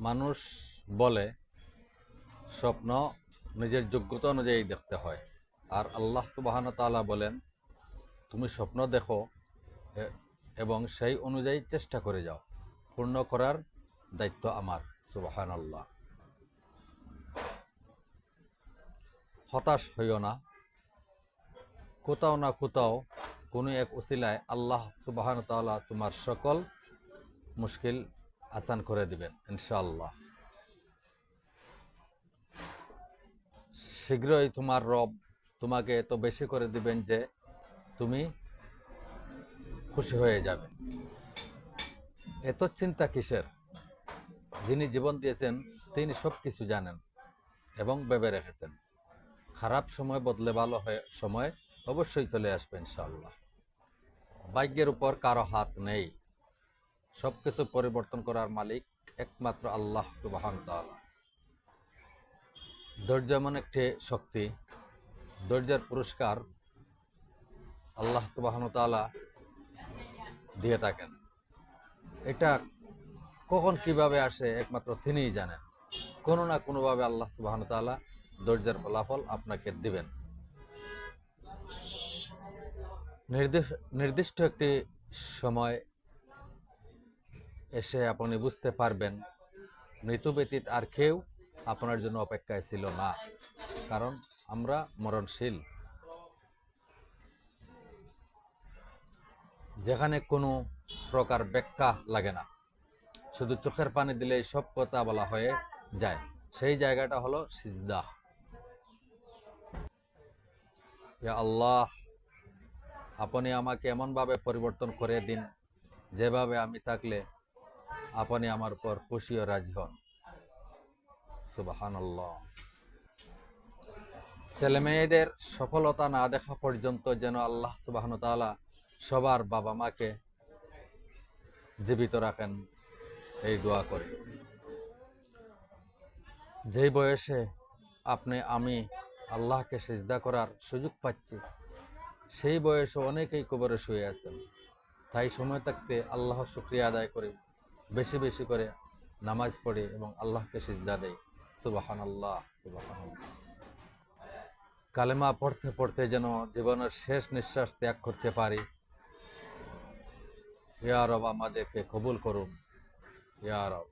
মানুষ বলে স্বপ্ন নিজের যোগ্যতা অনুযায়ী দেখতে হয়, আর আল্লাহ সুবহানাহু ওয়া তাআলা বলেন তুমি স্বপ্ন দেখো এবং সেই অনুযায়ী চেষ্টা করে যাও, পূর্ণ করার দায়িত্ব আমার। সুবহানাল্লাহ। হতাশ হইও না, কোথাও না কোথাও কোনো এক উসিলায় আল্লাহ সুবহানাহু ওয়া তাআলা তোমার সকল মুশকিল আসান করে দিবেন ইনশাআল্লাহ। শীঘ্রই তোমার রব তোমাকে এত বেশি করে দিবেন যে তুমি খুশি হয়ে যাবে। এত চিন্তা কিসের? যিনি জীবন দিয়েছেন তিনি সব কিছু জানেন এবং ভেবে রেখেছেন। খারাপ সময় বদলে ভালো সময় অবশ্যই চলে আসবে ইনশাআল্লাহ। ভাগ্যের উপর কারো হাত নেই, সবকিছু পরিবর্তন করার মালিক একমাত্র আল্লাহ সুবহানাহু ওয়া তাআলা। ধৈর্য এমন একটি শক্তি, ধৈর্যের পুরস্কার আল্লাহ সুবহানাহু ওয়া তাআলা দিয়ে থাকেন। এটা কখন কিভাবে আসে একমাত্র তিনিই জানেন। কোনো না কোনোভাবে আল্লাহ সুবহানাহু ওয়া তাআলা ধৈর্যের ফলাফল আপনাকে দিবেন। নির্দিষ্ট একটি সময় এসে আপনি বুঝতে পারবেন মৃত্যু ব্যতীত আর কেউ আপনার জন্য অপেক্ষায় ছিল না, কারণ আমরা মরণশীল। যেখানে কোনো প্রকার ব্যাখ্যা লাগে না, শুধু চোখের পানি দিলেই সব কথা বলা হয়ে যায়, সেই জায়গাটা হলো সিজদা। ইয়া আল্লাহ, আপনি আমাকে এমনভাবে পরিবর্তন করে দিন যেভাবে আমি থাকলে আপনি আমার উপর খুশি ও রাজি হন। সুবহানাল্লাহ। ছেলে মেয়েদের সফলতা না দেখা পর্যন্ত যেন আল্লাহ সুবহানাহু ওয়া তাআলা সবার বাবা মাকে জীবিত রাখেন, এই দোয়া করি। যেই বয়সে আমি আল্লাহকে সিজদা করার সুযোগ পাচ্ছি, সেই বয়সে অনেকেই কবরে শুয়ে আছেন। তাই সময় থাকতে আল্লাহর শুকরিয়া আদায় করি, বেশি বেশি করে নামাজ পড়ি এবং আল্লাহকে সিজদা দেই। সুবহানাল্লাহ, সুবহানাল্লাহ। কালেমা পড়তে পড়তে যেন জীবনের শেষ নিঃশ্বাস ত্যাগ করতে পারি। ইয়া রব, আমাদেরকে কবুল করুন ইয়া রব।